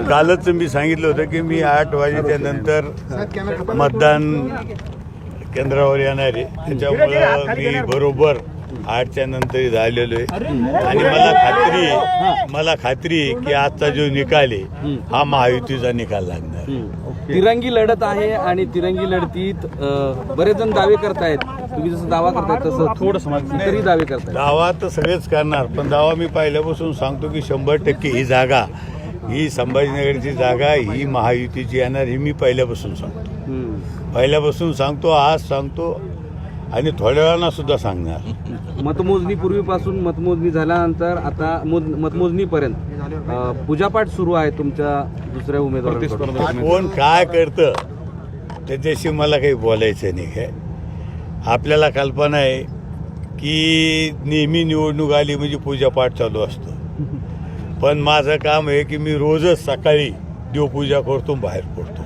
कालच मी सांगितलं होतं की मी 8 वाजेच्यानंतर मतदान केंद्रावर येणार आहे, त्याच्यामुळं मी बरोबर 8च्या नंतर झालेलो आहे आणि मला खात्री आहे की आजचा जो निकाल आहे हा महायुतीचा निकाल लागणार। तिरंगी लढत आहे आणि तिरंगी लढतीत बरेच जण दावे करतायत, तुम्ही जसं दावा करताय तसं थोडंसं तरी दावे करताय। दावा तर सगळेच करणार, पण दावा मी पहिल्यापासून सांगतो की 100% ही जागा, ही संभाजीनगरची जागा ही महायुतीची येणार, ही मी पहिल्यापासून सांगतो, आज सांगतो आणि थोड्या वेळानं सुद्धा सांगणार। मतमोजणी पूर्वीपासून मतमोजणी झाल्यानंतर आता मतमोजणीपर्यंत पूजापाठ सुरू आहे तुमच्या दुसऱ्या उमेदवारांकडून। कोण काय करतं त्याच्याशी मला काही बोलायचं नाही काय। आपल्याला कल्पना आहे की नेहमी निवडणूक आली म्हणजे पूजापाठ चालू असतो, पण माझं काम आहे की मी रोजच सकाळी देवपूजा करतो, बाहेर पडतो,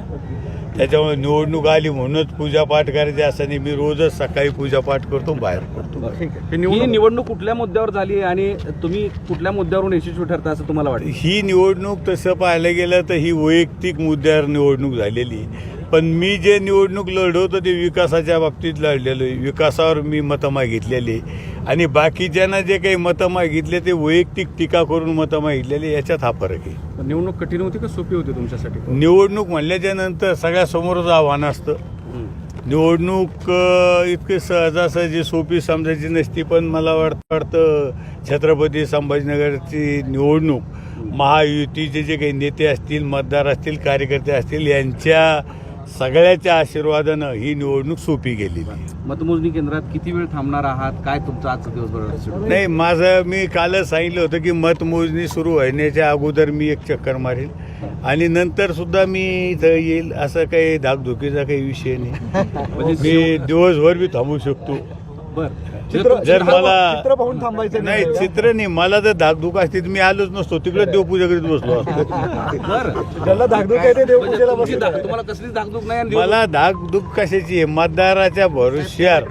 त्याच्यामुळे निवडणूक आली म्हणूनच पूजापाठ करायची असं नाही, मी रोजच सकाळी पूजापाठ करतो, बाहेर पडतो। ही निवडणूक कुठल्या मुद्द्यावर झाली आणि तुम्ही कुठल्या मुद्द्यावरून यशस्वी ठरता असं तुम्हाला वाटतं? ही निवडणूक तसं पाहायला गेलं तर ही वैयक्तिक मुद्द्यावर निवडणूक झालेली, पण मी जे निवडणूक लढवतो ते विकासाच्या बाबतीत लढलेलो आहे, विकासावर मी मतं मागितलेली आणि बाकीच्यांना जे काही मतं मागितले ते वैयक्तिक टीका करून मतं मागितलेली, याच्यात हा फरक आहे। निवडणूक कठीण होती का सोपी होती तुमच्यासाठी? निवडणूक म्हणल्याच्या नंतर सगळ्यासमोरच आव्हान असतं। निवडणूक इतकी सहजासहजी सोपी समजायची नसती, पण मला वाटतं छत्रपती संभाजीनगरची निवडणूक महायुतीचे जे काही नेते असतील, मतदार असतील, कार्यकर्ते असतील, यांच्या सगळ्याच्या आशीर्वादानं ही निवडणूक सोपी गेलेली। मतमोजणी केंद्रात किती वेळ थांबणार आहात, काय तुमचं आजचं दिवसभर? नाही, मी कालच सांगितलं होतं की मतमोजणी सुरू होण्याच्या अगोदर मी एक चक्कर मारेल आणि नंतर सुद्धा मी इथं येईल, असं काही धाकधुकीचा काही विषय नाही। मी दिवसभर बी थांबू शकतो। जर मला थांबायचं नाही, चित्र नाही, मला जर धाकधूक असती तर मी आलोच नसतो, तिकडे देवपूजा करीत बसलो असतो। त्याला धाकधूक आहे ते देवपूजेला बसतो। तुम्हाला कसलीच धाकधूक नाही? मला धाकधूक कशाची आहे? मतदाराच्या भरोश्यावर,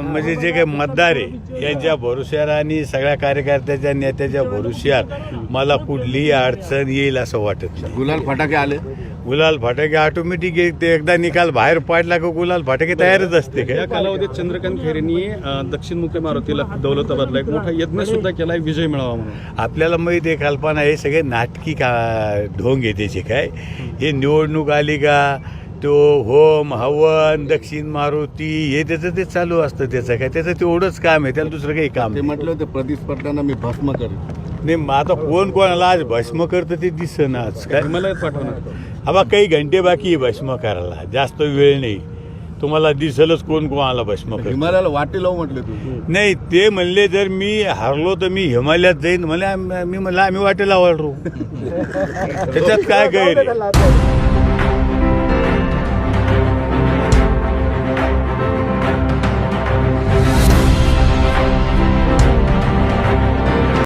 म्हणजे जे काही मतदार आहे याच्या भरोश्यावर आणि सगळ्या कार्यकर्त्याच्या नेत्याच्या भरोश्यावर मला कुठलीही अडचण येईल असं वाटत नाही। गुलाल फटाके आले, गुलाल फटाके ऑटोमॅटिक ते एकदा निकाल बाहेर पाडला का गुलाल फटाके तयारच असते काय। या कालावधीत चंद्रकांत खैरेंनी दक्षिण मुख्य मारुतीला दौलताबादला एक मोठा यत्न सुद्धा केलाय विजय मिळावा म्हणून। आपल्याला माहिती आहे, कल्पना हे सगळे नाटकी ढोंग येते काय। हे निवडणूक आली का तो होम हवन दक्षिण मारुती हे त्याचं ते चालू असतं, त्याचं काय, त्याचं तेवढंच काम आहे, त्याला दुसरं काही काम नाही। म्हटलं होतं प्रतिस्पर्ध्यांना मी भस्म करेन, नाही आता कोण कोणाला आज भस्म करतं ते दिसणं आज काय। मला पाठवणार आबा काही घंटे बाकी आहे भस्म करायला, जास्त वेळ नाही, तुम्हाला दिसलंच कोण कोणाला भस्म करतं। हिमालयाला वाटे लावू म्हटले तू? नाही, ते म्हणले जर मी हरलो तर मी हिमालयात जाईन, मी म्हणलं आम्ही वाटेला वळलो, त्याच्यात काय गैर आहे?